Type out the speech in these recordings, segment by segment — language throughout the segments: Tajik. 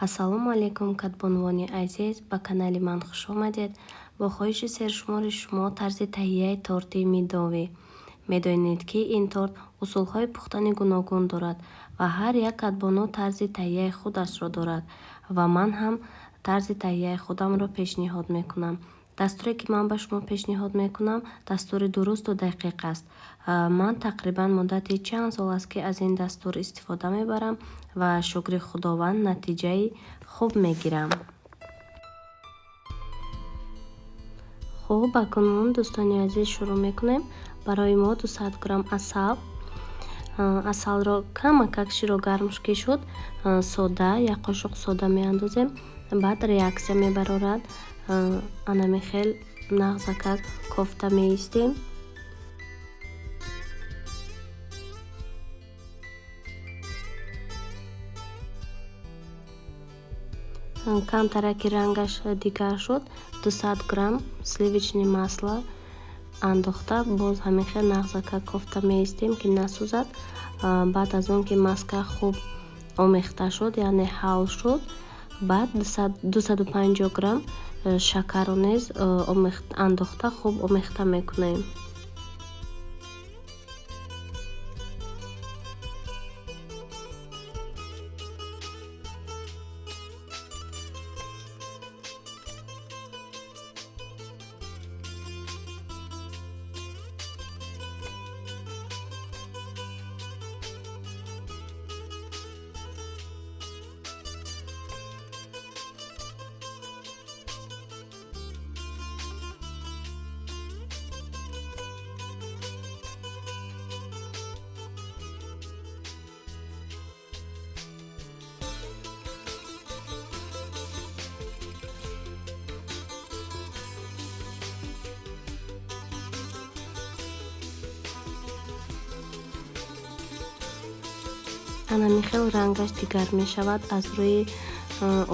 ассалому алайкум катбонвони азиз, ба канали ман хуш омадед. бо хоҳиши сершумори шумо тарзи таҳияи торти мидовӣ. Медонед ки ин торт усулҳои пухтани гуногун дорад ва ҳар як катбоно тарзи таҳияи худашро дорад ва ман ҳам тарзи таҳияи худамро пешниҳод мекунам. дастуре ки ман ба шумо пешниҳод мекунам дастури дурусту дақиқ аст. ман тақрибан муддати чанд сол аст ки аз ин дастур истифода мебарам ва шукри худованд натиҷаи хуб мегирам. хуб, акнун дӯстони азиз шурӯъ мекунем. барои мо 200 грамм асал. асалро камакак широ гармки шуд, сода, як қошуқ сода меандозем. баъд реаксия мебарорад. анамихел нағзакак кофта меистем. камтараки рангаш дигар шуд. 200 грамм сливичное масло андохта боз ҳамин хел нағзакак кофта меистем ки насӯзад. баъд аз он ки маска хуб омехта шуд, яъне ҳал шуд, баъд 250 грамм шакарро низ андохта хуб омехта мекунем. анамихел рангаш дигар мешавад. аз рӯи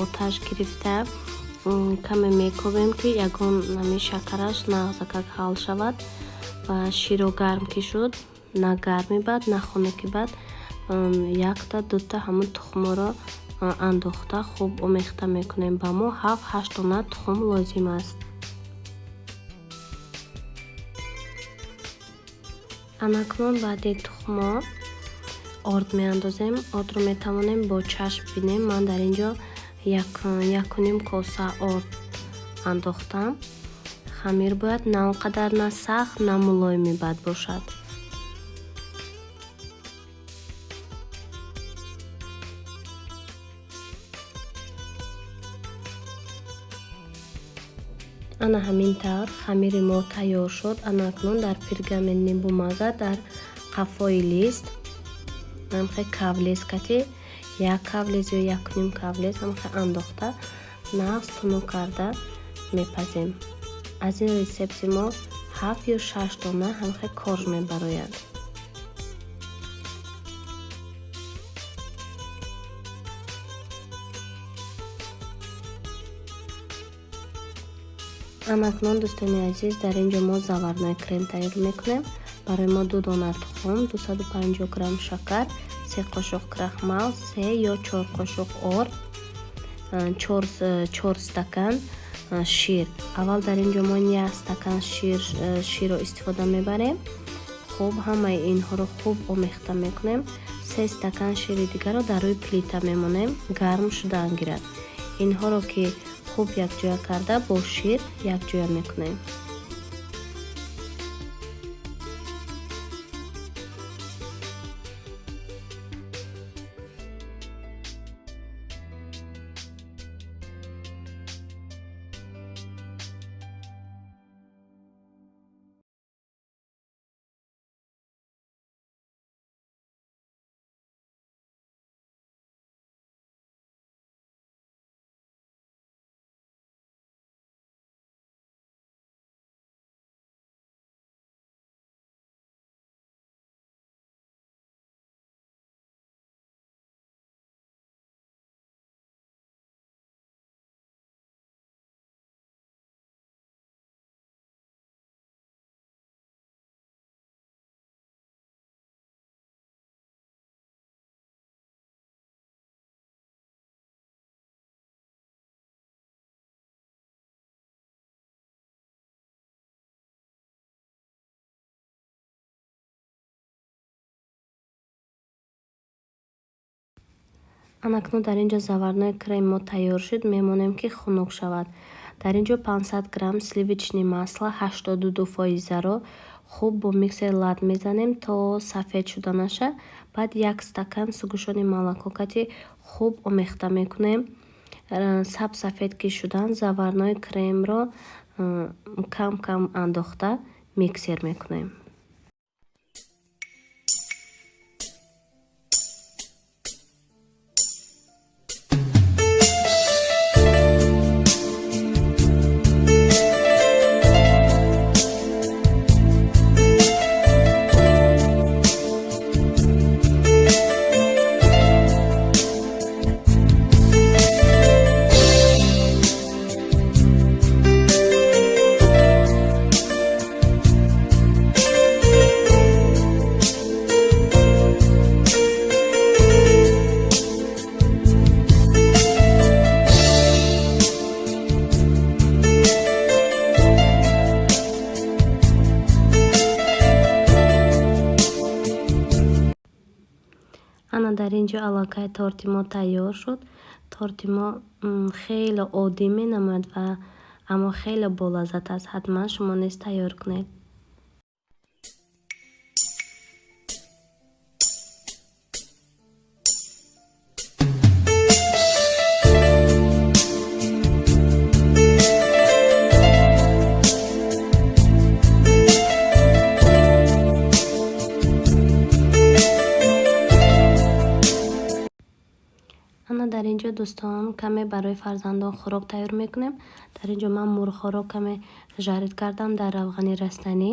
оташ гирифта каме мекобем ки ягон нами шакараш нағзакак ҳал шавад ва широ гарм ки шуд, на гарми бад на хунуки бад, якта дута ҳамун тухморо андохта хуб омехта мекунем. ба мо 7-8 дона тухм лозим аст. анакнун баъди тухмо орд меандозем. ордро метавонем бо чашм бинем. ман дар инҷо 1.5 коса орд андохтам. хамир бояд на он қадар на сахт на мулоими бад бошад. ана ҳамин тавр хамири мо тайёр шуд. ана акнун дар пергаменти бумага дар қафои лист ҳамхе кавлез кати 1 кавлез ё 1.5 кавлез ҳамхе андохта нағз тунук карда мепазем. аз ин рецепти мо 7 ё 6 дона ҳамхе корж мебарояд. анакнун дӯстони азиз, дар инҷо мо заварной крем тайёр мекунем. барои мо 2 дона тухм, 250 грамм шакар, 3 қошуқ крахмал, 3 ё 4 қошуқ орд, 4 стакан шир. аввал дар инҷо мо 1 стакан ширро истифода мебарем. хуб ҳамаи инҳоро хуб омехта мекунем. 3 стакан шири дигарро дар рӯи плита мемонем гарм шудан гирад. инҳоро ки хуб якҷоя карда бо шир якҷоя мекунем. анакнун дар ин ҷо заварнои крем мо тайёр шуд. Мемонем ки хунук шавад. Дар ин ҷо 500 грамм сливични масла 82%-ро хуб бо миксер лад мезанем, то сафед шуда нашад. Баъд 1 стакан сугӯшони молококати хуб омехта мекунем. Сафед ки шудан заварнои кремро кам кам андохта миксер мекунем. ана дар ин ҷо аллакай торти мо тайёр шуд. Торти мо хеле оддӣ менамояд ва аммо хеле болаззат аст. Ҳатман шумо низ тайёр кунед. ана дар ин ҷо дӯстон каме барои фарзандон хӯрок тайёр мекунем. Дар ин ҷо ман мурғҳоро каме жарид кардам дар равғани растанӣ.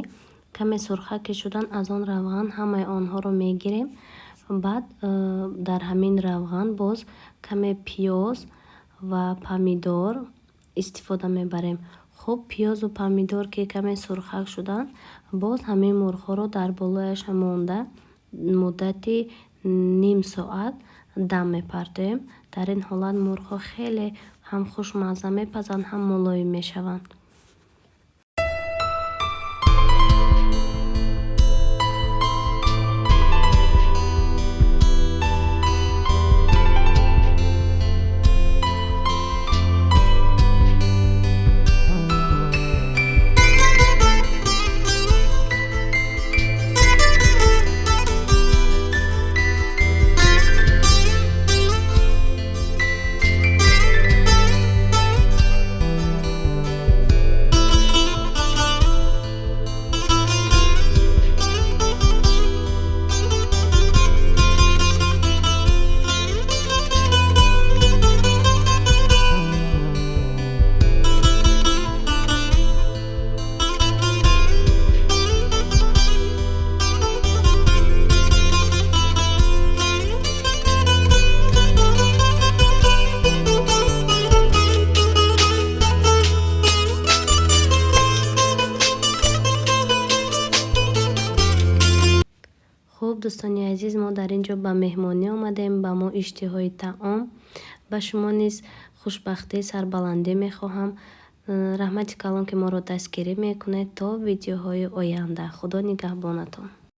Каме сурха ки шудан аз он равған ҳамаи онҳоро мегирем. Баъд дар ҳамин равған боз каме пиёз ва помидор истифода мебарем. хуб пиёзу помидор ки каме сурхак шуданд, боз ҳамин мурғҳоро дар болояш монда муддати ним соат дам мепартоем. Дар ин ҳолат мурғҳо хеле ҳам хушмазза мепазанд, ҳам мулоим мешаванд. хуб дӯстони азиз, мо дар ин ҷо ба меҳмонӣ омадем. Ба мо иштиҳои таом, ба шумо низ хушбахтӣ, сарбаландӣ мехоҳам. раҳмати калон ки моро дастгирӣ мекунед. То видеоҳои оянда. Худо нигаҳбонатон.